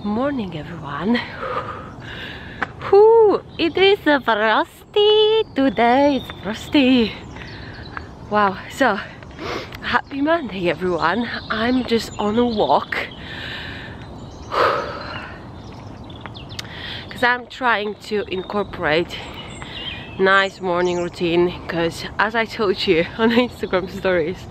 Morning, everyone. Whew, it is frosty today. It's frosty. Wow. So happy Monday, everyone. I'm just on a walk because I'm trying to incorporate nice morning routine, because as I told you on Instagram stories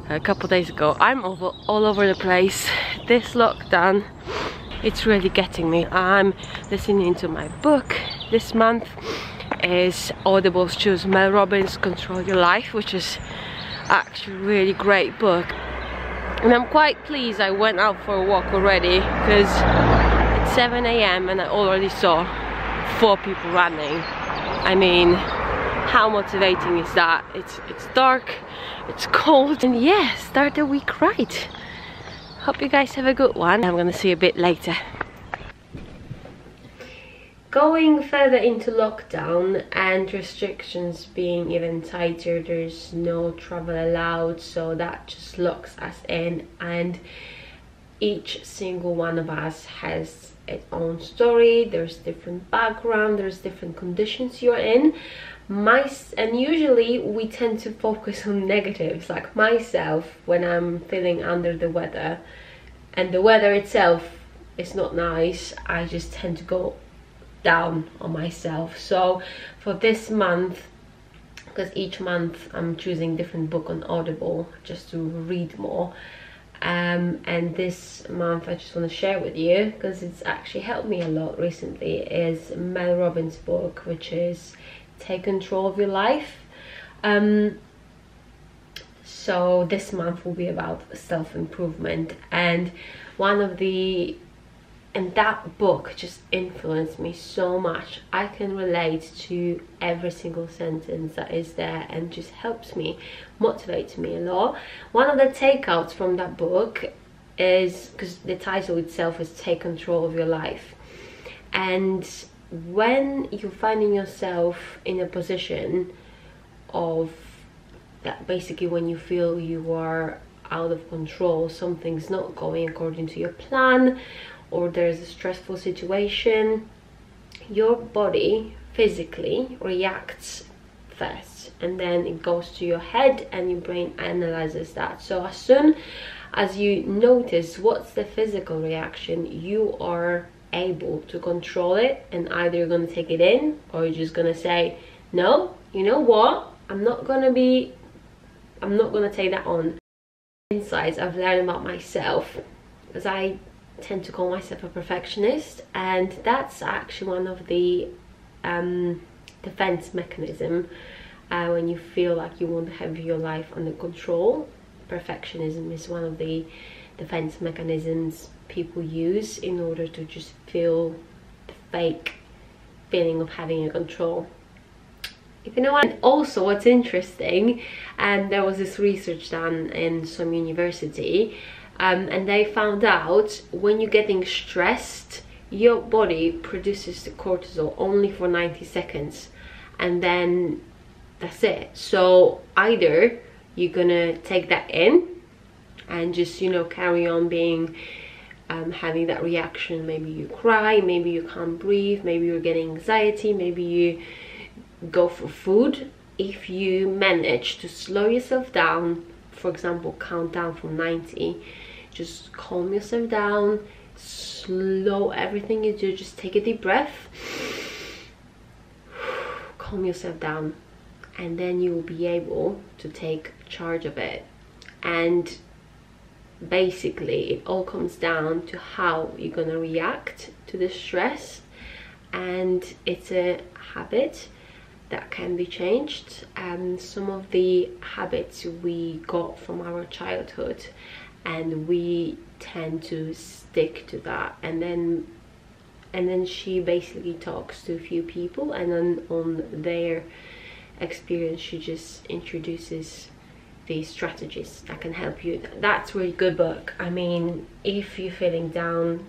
a couple days ago, I'm all over the place. This lockdown, it's really getting me. I'm listening to my book this month. Is Audible's choose Mel Robbins' Control Your Life, which is actually a really great book, and I'm quite pleased. I went out for a walk already because it's 7 AM and I already saw 4 people running. I mean, how motivating is that? It's dark, it's cold, and yeah, start the week right. Hope you guys have a good one. I'm gonna see you a bit later. Going further into lockdown and restrictions being even tighter, there's no travel allowed, so that just locks us in, and each single one of us has its own story. There's different background, there's different conditions you're in. And usually we tend to focus on negatives, like myself, when I'm feeling under the weather and the weather itself is not nice, I just tend to go down on myself. So for this month, because each month I'm choosing different book on Audible just to read more, and this month I just want to share with you, because it's actually helped me a lot recently, is Mel Robbins' book, which is Take Control of Your Life. So this month will be about self-improvement, and that book just influenced me so much. I can relate to every single sentence that is there, and just helps me, motivates me a lot. One of the takeouts from that book is, because the title itself is Take Control of Your Life, and when you're finding yourself in a position of that, basically when you feel you are out of control, something's not going according to your plan, or there's a stressful situation, your body physically reacts first, and then it goes to your head and your brain analyzes that. So as soon as you notice what's the physical reaction, you are able to control it, and either you're going to take it in, or you're just going to say, no, you know what, I'm not going to take that on. Insights I've learned about myself, because I tend to call myself a perfectionist, and that's actually one of the defense mechanism when you feel like you want to have your life under control. Perfectionism is one of the defense mechanisms people use in order to just feel the fake feeling of having a control, if you know what. And also what's interesting, and there was this research done in some university, and they found out when you're getting stressed, your body produces the cortisol only for 90 seconds, and then that's it. So either you're gonna take that in and just, you know, carry on being having that reaction. Maybe you cry, maybe you can't breathe, maybe you're getting anxiety, maybe you go for food. If you manage to slow yourself down, for example, count down from 90, just calm yourself down, slow everything you do, just take a deep breath, calm yourself down, and then you will be able to take charge of it. And basically it all comes down to how you're gonna react to the stress, and it's a habit that can be changed. Some of the habits we got from our childhood, and we tend to stick to that, and then she basically talks to a few people, and then on their experience she just introduces these strategies that can help you. That's a really good book. I mean, if you're feeling down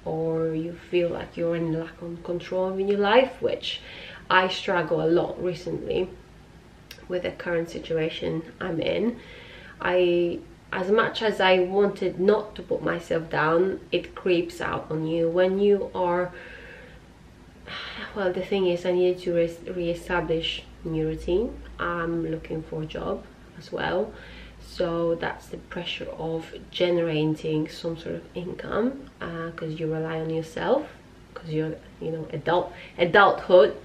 or you feel like you're in lack of control in your life, which I struggle a lot recently with the current situation I'm in, I as much as I wanted not to put myself down, it creeps out on you when you are, well, the thing is, I needed to re-establish new routine. I'm looking for a job as well, so that's the pressure of generating some sort of income, because you rely on yourself, because you're, you know, adulthood,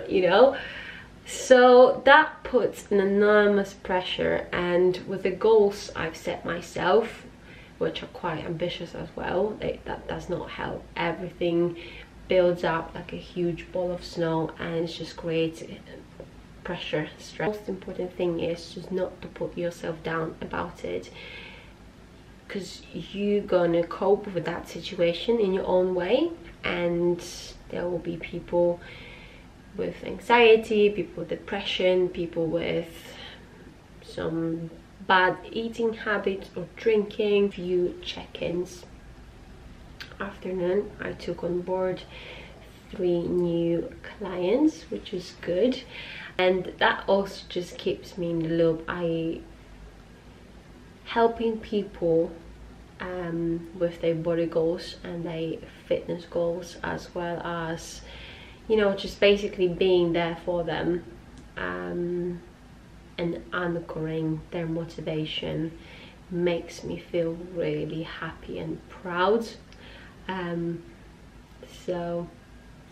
you know. So that puts an enormous pressure, and with the goals I've set myself, which are quite ambitious as well, that does not help. Everything builds up like a huge ball of snow, and it just creates pressure, stress. The most important thing is just not to put yourself down about it, because you're gonna cope with that situation in your own way, and there will be people with anxiety, people with depression, people with some bad eating habits or drinking. Few check-ins. Afternoon, I took on board 3 new clients, which is good, and that also just keeps me in the loop. Helping people with their body goals and their fitness goals, as well as, you know, just basically being there for them, and anchoring their motivation makes me feel really happy and proud. So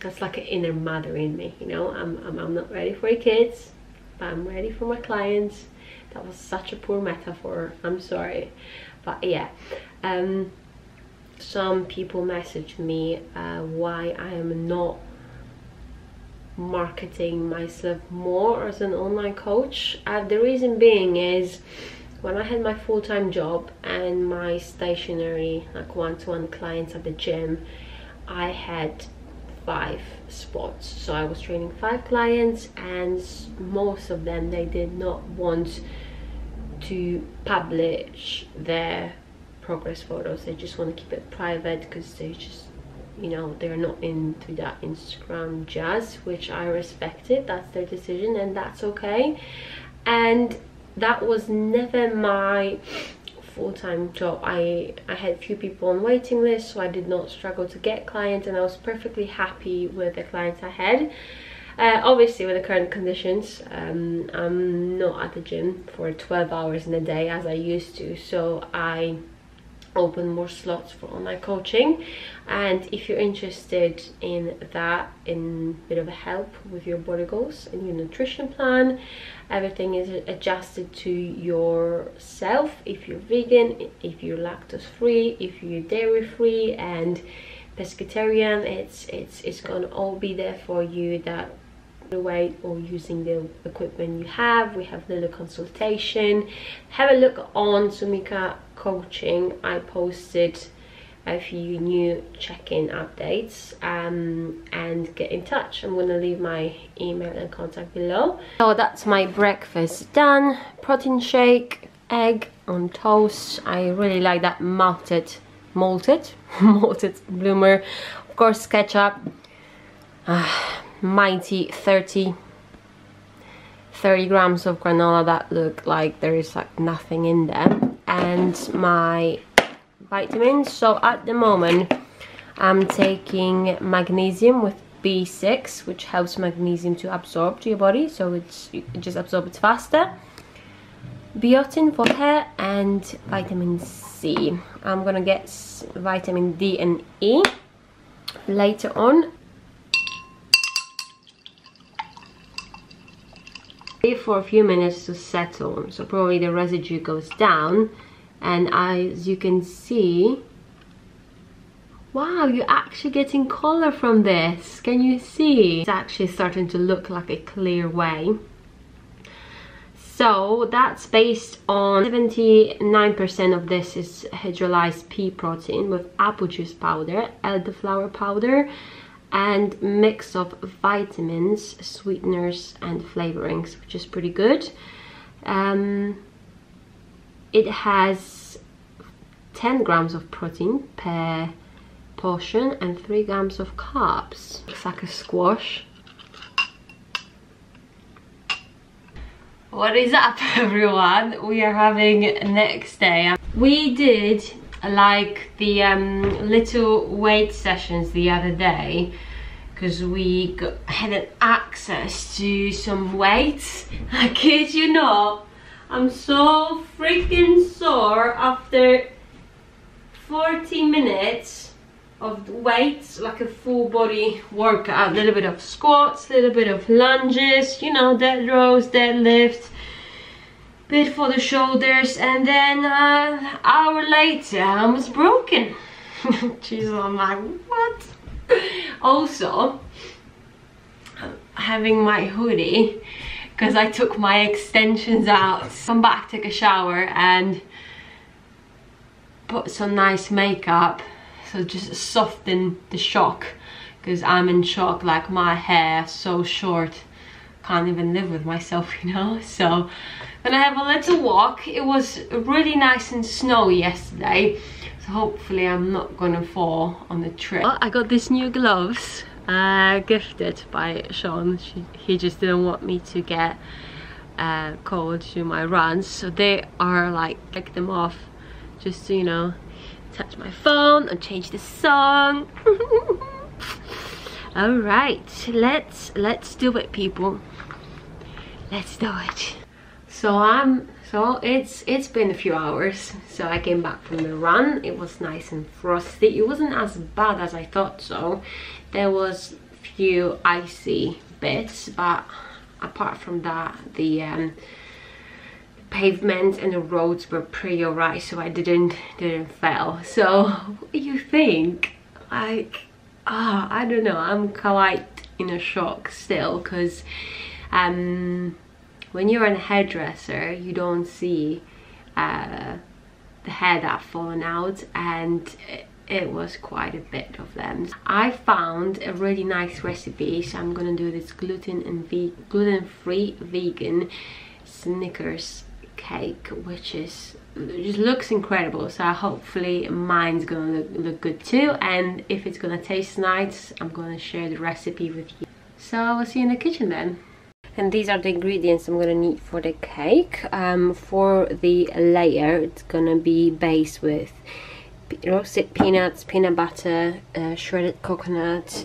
that's like an inner mother in me, you know. I'm not ready for kids, but I'm ready for my clients. That was such a poor metaphor, I'm sorry, but yeah. Some people message me why I am not marketing myself more as an online coach. The reason being is, when I had my full-time job and my stationary, like one-to-one clients at the gym, I had 5 spots, so I was training 5 clients, and most of them, they did not want to publish their progress photos. They just want to keep it private, because they just, you know, they're not into that Instagram jazz, which I respected. That's their decision, and that's okay. And that was never my full-time job. I had a few people on waiting list, so I did not struggle to get clients, and I was perfectly happy with the clients I had. Obviously, with the current conditions, I'm not at the gym for 12 hours in a day as I used to, so I open more slots for online coaching. And if you're interested in that, in a bit of a help with your body goals and your nutrition plan, everything is adjusted to yourself. If you're vegan, if you're lactose free, if you're dairy free and pescatarian, it's gonna all be there for you. That way, or using the equipment you have. We have little consultation. Have a look on Sumika Coaching. I posted a few new check-in updates, and get in touch. I'm gonna leave my email and contact below. So that's my breakfast done. Protein shake, egg on toast. I really like that malted bloomer. Of course, ketchup. Mighty 30 grams of granola that look like there is like nothing in them, and my vitamins. So at the moment I'm taking magnesium with B6, which helps magnesium to absorb to your body, so it just absorbs faster. Biotin for hair, and vitamin C. I'm gonna get vitamin D and E later on. For a few minutes to settle, so probably the residue goes down, and as you can see, wow, you're actually getting color from this. Can you see? It's actually starting to look like a clear whey. So that's based on 79% of this is hydrolyzed pea protein with apple juice powder, elderflower powder, and mix of vitamins, sweeteners and flavorings, which is pretty good. It has 10 grams of protein per portion and 3 grams of carbs. Looks like a squash. What is up, everyone? We are having next day. We did like the little weight sessions the other day because we had an access to some weights. I kid you not, I'm so freaking sore after 40 minutes of weights, like a full body workout. A little bit of squats, a little bit of lunges, you know, dead rows, deadlift, bit for the shoulders, and then an hour later I was broken. Jeez, I'm like, what? Also, having my hoodie because I took my extensions out. Come back, take a shower and put some nice makeup, so just soften the shock, because I'm in shock, like my hair so short, can't even live with myself, you know. So gonna have a little walk. It was really nice and snowy yesterday, so hopefully I'm not gonna fall on the trip. Well, I got these new gloves gifted by Sean. He just didn't want me to get cold to my runs, so they are like, take them off just to, you know, touch my phone and change the song. All right, let's do it, people. Let's do it. So it's been a few hours. So I came back from the run. It was nice and frosty. It wasn't as bad as I thought. So there was a few icy bits, but apart from that, the pavement and the roads were pretty alright, so I didn't fail. So what do you think? Like, I don't know, I'm quite in a shock still, because when you're a hairdresser you don't see the hair that fallen out, and it was quite a bit of them. I found a really nice recipe, so I'm gonna do this gluten-free vegan Snickers cake, which just looks incredible. So hopefully mine's gonna look good too, and if it's gonna taste nice, I'm gonna share the recipe with you. So I will see you in the kitchen then. And these are the ingredients I'm gonna need for the cake. For the layer, it's gonna be based with roasted peanuts, peanut butter, shredded coconut,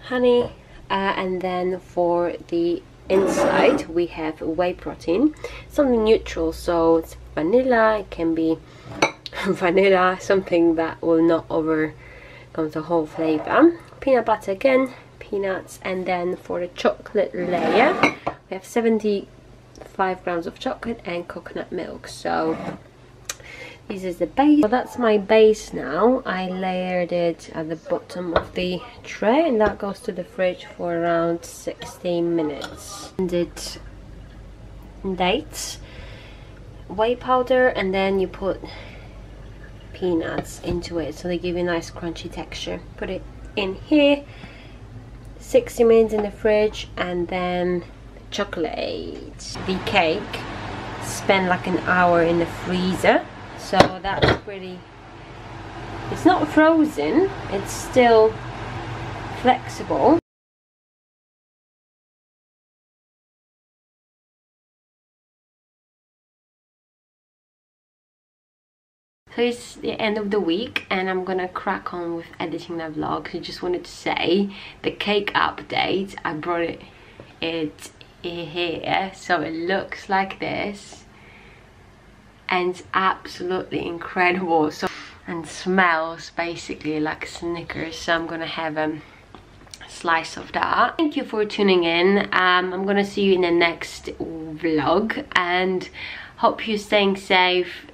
honey, and then for the inside we have whey protein, something neutral, so it's vanilla. It can be vanilla, something that will not overcome the whole flavor. Peanut butter again, peanuts, and then for the chocolate layer we have 75 grams of chocolate and coconut milk. So this is the base. So that's my base now. I layered it at the bottom of the tray, and that goes to the fridge for around 16 minutes. And it dates, whey powder, and then you put peanuts into it, so they give you a nice crunchy texture. Put it in here, 60 minutes in the fridge, and then chocolate. The cake spent like an hour in the freezer. So that's pretty, it's not frozen, it's still flexible. So it's the end of the week and I'm gonna crack on with editing the vlog. I just wanted to say the cake update, I brought it here, so it looks like this. And it's absolutely incredible, so, and smells basically like Snickers, so I'm gonna have a slice of that. Thank you for tuning in. I'm gonna see you in the next vlog, and hope you're staying safe.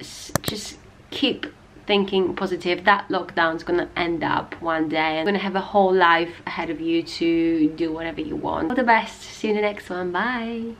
Just keep thinking positive. That lockdown's gonna end up one day. I'm gonna have a whole life ahead of you to do whatever you want. All the best. See you in the next one. Bye.